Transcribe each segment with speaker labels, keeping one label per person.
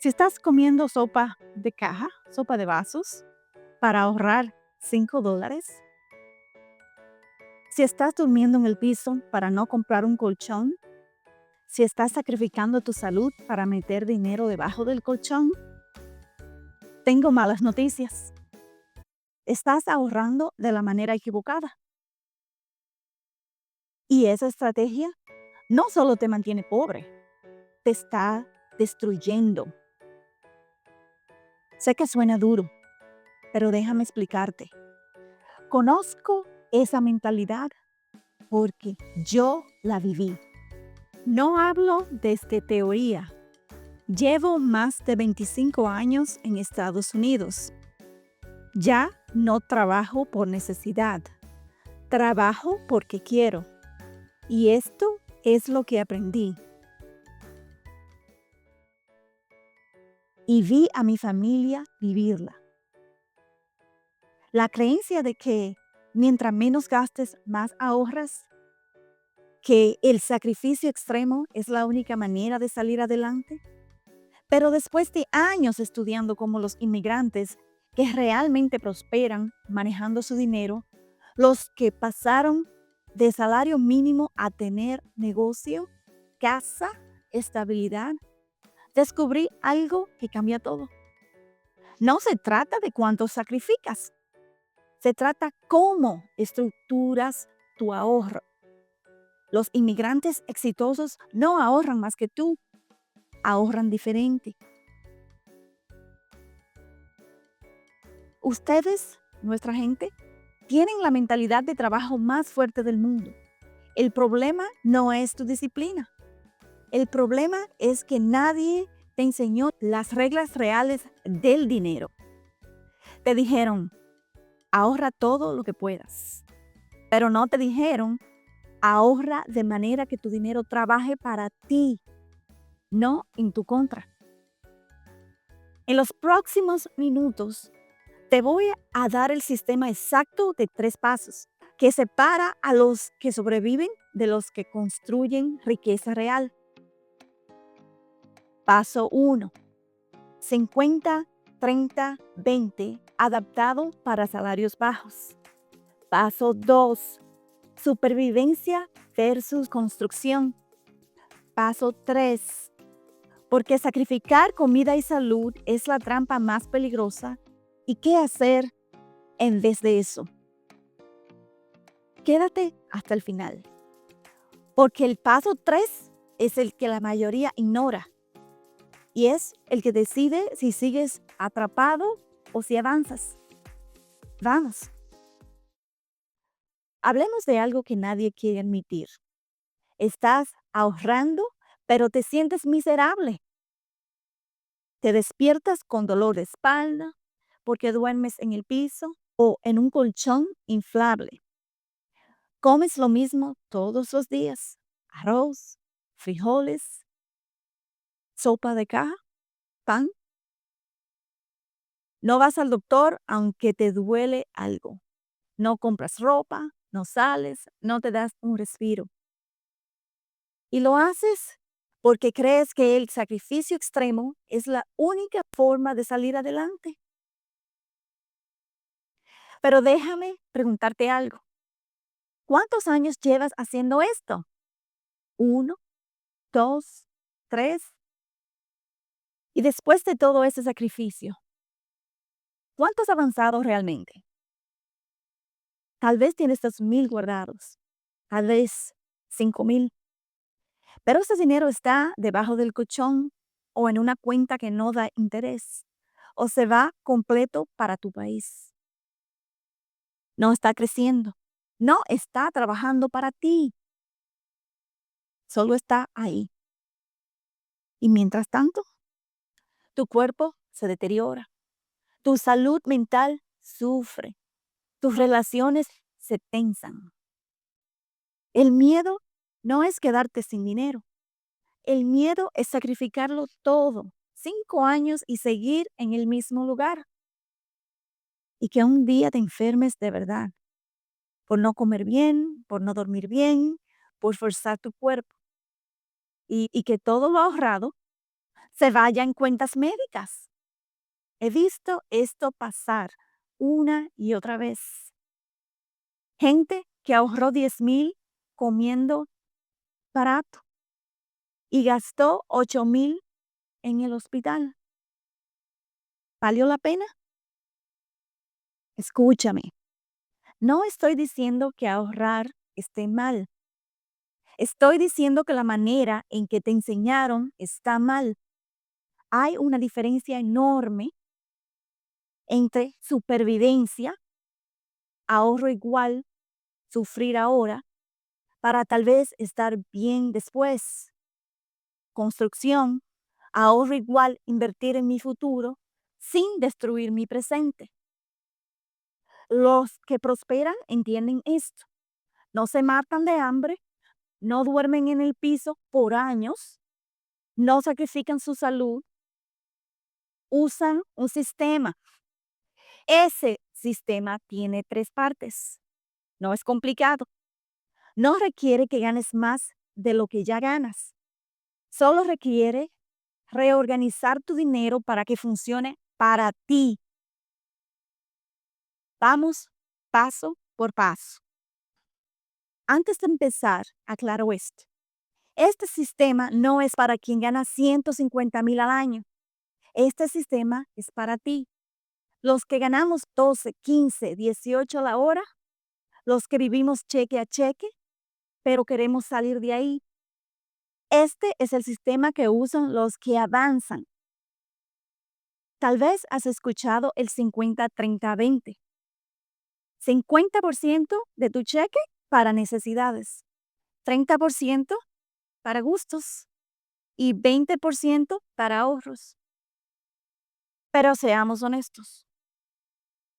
Speaker 1: Si estás comiendo sopa de caja, sopa de vasos, para ahorrar $5, si estás durmiendo en el piso para no comprar un colchón, si estás sacrificando tu salud para meter dinero debajo del colchón, tengo malas noticias. Estás ahorrando de la manera equivocada. Y esa estrategia no solo te mantiene pobre, te está destruyendo. Sé que suena duro, pero déjame explicarte. Conozco esa mentalidad porque yo la viví. No hablo desde teoría. Llevo más de 25 años en Estados Unidos. Ya no trabajo por necesidad. Trabajo porque quiero. Y esto es lo que aprendí. Y vi a mi familia vivirla. La creencia de que mientras menos gastes, más ahorras, que el sacrificio extremo es la única manera de salir adelante. Pero después de años estudiando cómo los inmigrantes que realmente prosperan manejando su dinero, los que pasaron de salario mínimo a tener negocio, casa, estabilidad, descubrí algo que cambia todo. No se trata de cuánto sacrificas, se trata cómo estructuras tu ahorro. Los inmigrantes exitosos no ahorran más que tú, ahorran diferente. Ustedes, nuestra gente, tienen la mentalidad de trabajo más fuerte del mundo. El problema no es tu disciplina. El problema es que nadie te enseñó las reglas reales del dinero. Te dijeron, ahorra todo lo que puedas. Pero no te dijeron, ahorra de manera que tu dinero trabaje para ti, no en tu contra. En los próximos minutos te voy a dar el sistema exacto de 3 pasos que separa a los que sobreviven de los que construyen riqueza real. Paso 1. 50, 30, 20, adaptado para salarios bajos. Paso 2. Supervivencia versus construcción. Paso 3. Porque sacrificar comida y salud es la trampa más peligrosa. ¿Y qué hacer en vez de eso? Quédate hasta el final, porque el paso 3 es el que la mayoría ignora y es el que decide si sigues atrapado o si avanzas. Vamos. Hablemos de algo que nadie quiere admitir. Estás ahorrando, pero te sientes miserable. Te despiertas con dolor de espalda porque duermes en el piso o en un colchón inflable. Comes lo mismo todos los días: arroz, frijoles, sopa de caja, pan. No vas al doctor aunque te duele algo. No compras ropa, no sales, no te das un respiro. Y lo haces porque crees que el sacrificio extremo es la única forma de salir adelante. Pero déjame preguntarte algo. ¿Cuántos años llevas haciendo esto? ¿1, 2, 3? Y después de todo ese sacrificio, ¿cuánto has avanzado realmente? Tal vez tienes 2,000 guardados, tal vez 5,000, pero ese dinero está debajo del colchón o en una cuenta que no da interés, o se va completo para tu país. No está creciendo, no está trabajando para ti, solo está ahí. Y mientras tanto, tu cuerpo se deteriora, tu salud mental sufre, tus relaciones se tensan. El miedo no es quedarte sin dinero. El miedo es sacrificarlo todo, 5 años y seguir en el mismo lugar. Y que un día te enfermes de verdad, por no comer bien, por no dormir bien, por forzar tu cuerpo. Y que todo lo ahorrado se vaya en cuentas médicas. He visto esto pasar una y otra vez. Gente que ahorró 10,000 comiendo barato y gastó 8,000 en el hospital. ¿Valió la pena? Escúchame, no estoy diciendo que ahorrar esté mal. Estoy diciendo que la manera en que te enseñaron está mal. Hay una diferencia enorme entre supervivencia, ahorro igual, sufrir ahora, para tal vez estar bien después. Construcción, ahorro igual, invertir en mi futuro, sin destruir mi presente. Los que prosperan entienden esto. No se matan de hambre, no duermen en el piso por años, no sacrifican su salud, usan un sistema. Ese sistema tiene 3 partes. No es complicado. No requiere que ganes más de lo que ya ganas. Solo requiere reorganizar tu dinero para que funcione para ti. Vamos paso por paso. Antes de empezar, aclaro esto. Este sistema no es para quien gana 150,000 al año. Este sistema es para ti. Los que ganamos 12, 15, 18 a la hora, los que vivimos cheque a cheque, pero queremos salir de ahí. Este es el sistema que usan los que avanzan. Tal vez has escuchado el 50-30-20. 50% de tu cheque para necesidades, 30% para gustos y 20% para ahorros. Pero seamos honestos.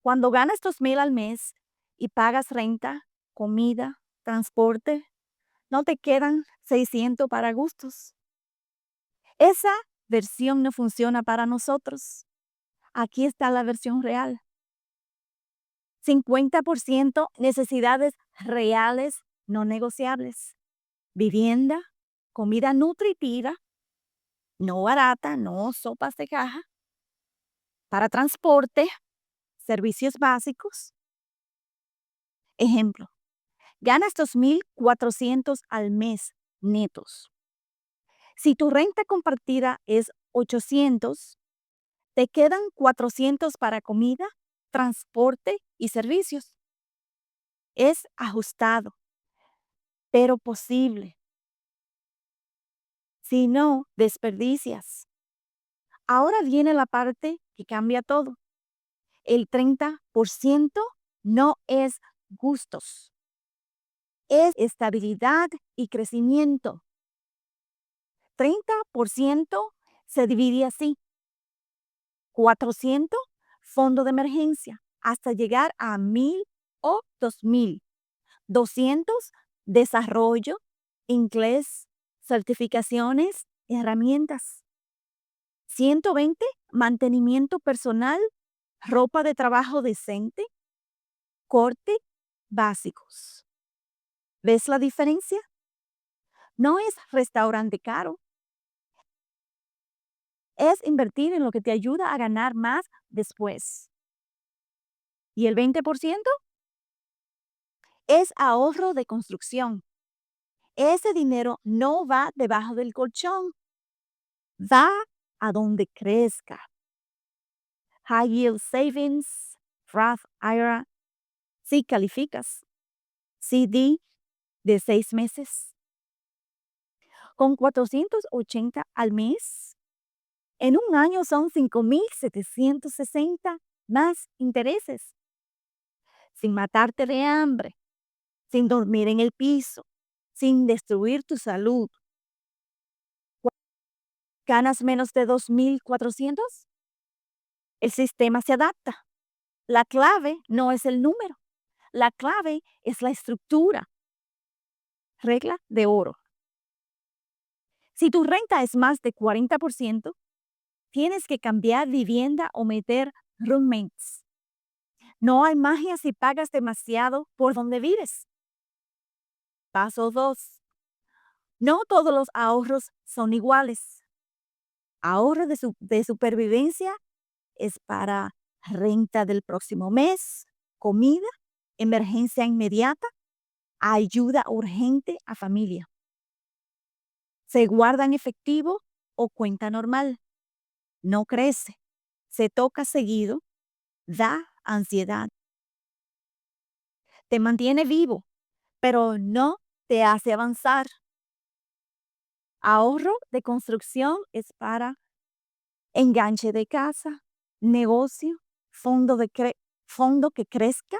Speaker 1: Cuando ganas 2,000 al mes y pagas renta, comida, transporte, no te quedan 600 para gustos. Esa versión no funciona para nosotros. Aquí está la versión real. 50% necesidades reales no negociables. Vivienda, comida nutritiva, no barata, no sopas de caja. Para transporte, servicios básicos. Ejemplo, ganas 2,400 al mes netos. Si tu renta compartida es 800, te quedan 400 para comida, transporte y servicios. Es ajustado, pero posible. Si no, desperdicias. Ahora viene la parte que cambia todo. El 30% no es gustos, es estabilidad y crecimiento. 30% se divide así. 400 fondo de emergencia hasta llegar a 1,000 o 2,000. 200 desarrollo, inglés, certificaciones, herramientas. 120 mantenimiento personal, ropa de trabajo decente, corte, básicos. ¿Ves la diferencia? No es restaurante caro. Es invertir en lo que te ayuda a ganar más después. ¿Y el 20%? Es ahorro de construcción. Ese dinero no va debajo del colchón, va a donde crezca. High Yield Savings, Roth IRA, si calificas. CD de 6 meses. Con 480 al mes, en un año son 5,760 más intereses. Sin matarte de hambre, sin dormir en el piso, sin destruir tu salud. ¿Ganas menos de 2,400? El sistema se adapta. La clave no es el número. La clave es la estructura. Regla de oro. Si tu renta es más de 40%, tienes que cambiar vivienda o meter roommates. No hay magia si pagas demasiado por donde vives. Paso 2. No todos los ahorros son iguales. Ahorro de supervivencia es para renta del próximo mes, comida, emergencia inmediata, ayuda urgente a familia. Se guarda en efectivo o cuenta normal. No crece. Se toca seguido. Da ansiedad. Te mantiene vivo, pero no te hace avanzar. Ahorro de construcción es para enganche de casa, negocio, fondo que crezca,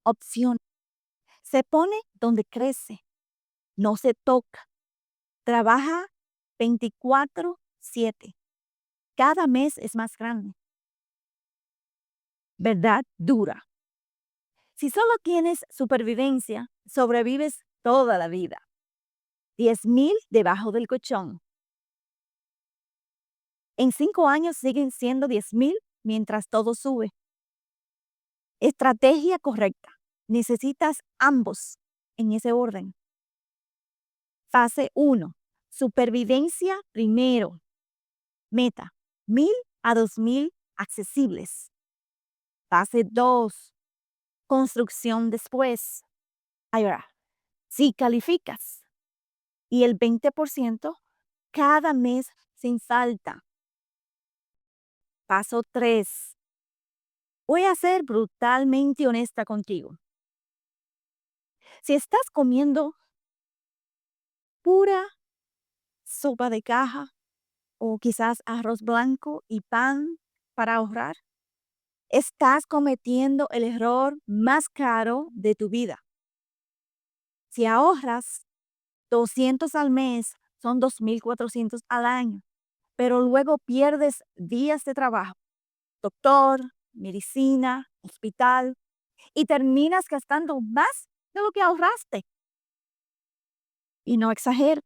Speaker 1: opción. Se pone donde crece, no se toca. Trabaja 24/7. Cada mes es más grande. Verdad dura. Si solo tienes supervivencia, sobrevives toda la vida. 10,000 debajo del colchón. En 5 años siguen siendo 10,000 mientras todo sube. Estrategia correcta. Necesitas ambos en ese orden. Fase 1. Supervivencia primero. Meta. 1,000 a 2,000 accesibles. Fase 2. Construcción después. Ahora, si calificas y el 20% cada mes sin falta. Paso 3. Voy a ser brutalmente honesta contigo. Si estás comiendo pura sopa de caja o quizás arroz blanco y pan para ahorrar, estás cometiendo el error más caro de tu vida. Si ahorras 200 al mes, son 2,400 al año, pero luego pierdes días de trabajo, doctor, medicina, hospital, y terminas gastando más de lo que ahorraste. Y no exagero,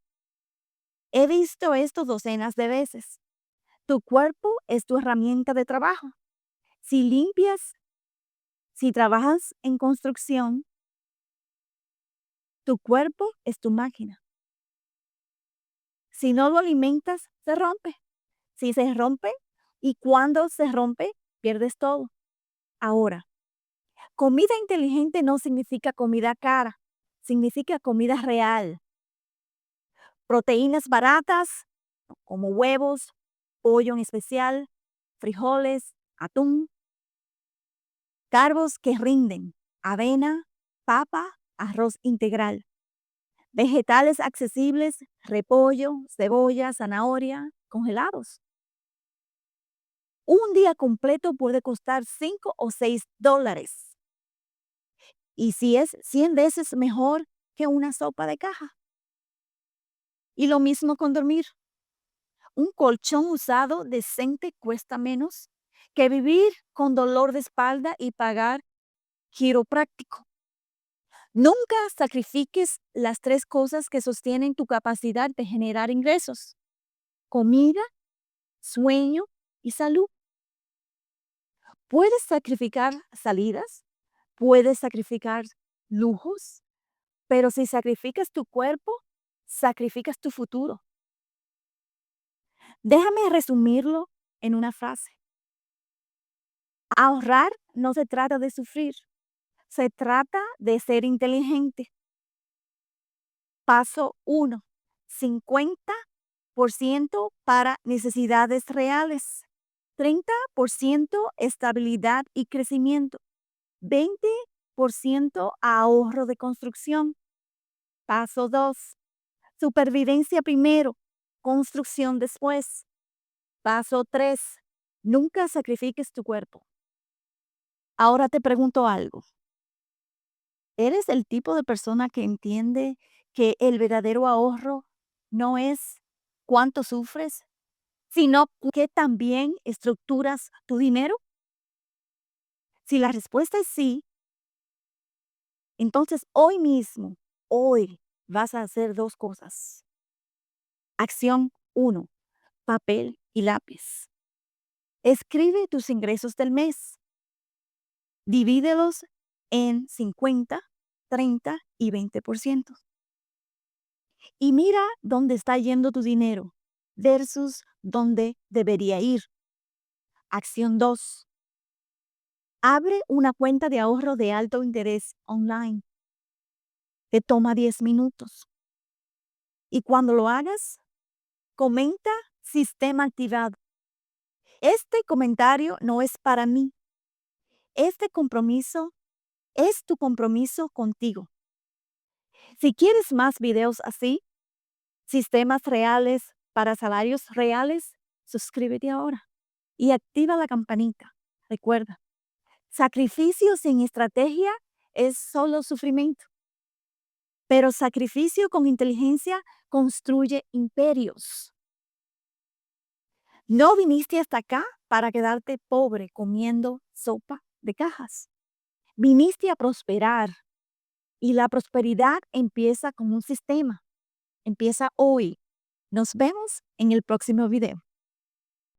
Speaker 1: he visto esto docenas de veces. Tu cuerpo es tu herramienta de trabajo. Si limpias, si trabajas en construcción, tu cuerpo es tu máquina. Si no lo alimentas, se rompe. Si se rompe y cuando se rompe, pierdes todo. Ahora, comida inteligente no significa comida cara, significa comida real. Proteínas baratas, como huevos, pollo en especial, frijoles, atún. Carbos que rinden, avena, papa, arroz integral. Vegetales accesibles, repollo, cebolla, zanahoria, congelados. Un día completo puede costar $5 o $6. Y si es 100 veces mejor que una sopa de caja. Y lo mismo con dormir. Un colchón usado decente cuesta menos que vivir con dolor de espalda y pagar quiropráctico. Nunca sacrifiques las 3 cosas que sostienen tu capacidad de generar ingresos: comida, sueño y salud. Puedes sacrificar salidas, puedes sacrificar lujos, pero si sacrificas tu cuerpo, sacrificas tu futuro. Déjame resumirlo en una frase. Ahorrar no se trata de sufrir, se trata de ser inteligente. Paso 1. 50% para necesidades reales. 30% estabilidad y crecimiento. 20% ahorro de construcción. Paso 2. Supervivencia primero, construcción después. Paso 3. Nunca sacrifiques tu cuerpo. Ahora te pregunto algo. ¿Eres el tipo de persona que entiende que el verdadero ahorro no es cuánto sufres, sino que también estructuras tu dinero? Si la respuesta es sí, entonces hoy mismo, hoy vas a hacer 2 cosas. Acción 1. Papel y lápiz. Escribe tus ingresos del mes. Divídelos en 50, 30 y 20%. Y mira dónde está yendo tu dinero. versus dónde debería ir. Acción 2. Abre una cuenta de ahorro de alto interés online. Te toma 10 minutos. Y cuando lo hagas, comenta sistema activado. Este comentario no es para mí. Este compromiso es tu compromiso contigo. Si quieres más videos así, sistemas reales para salarios reales, suscríbete ahora y activa la campanita. Recuerda, sacrificio sin estrategia es solo sufrimiento, pero sacrificio con inteligencia construye imperios. No viniste hasta acá para quedarte pobre comiendo sopa de cajas. Viniste a prosperar y la prosperidad empieza con un sistema. Empieza hoy. Nos vemos en el próximo video.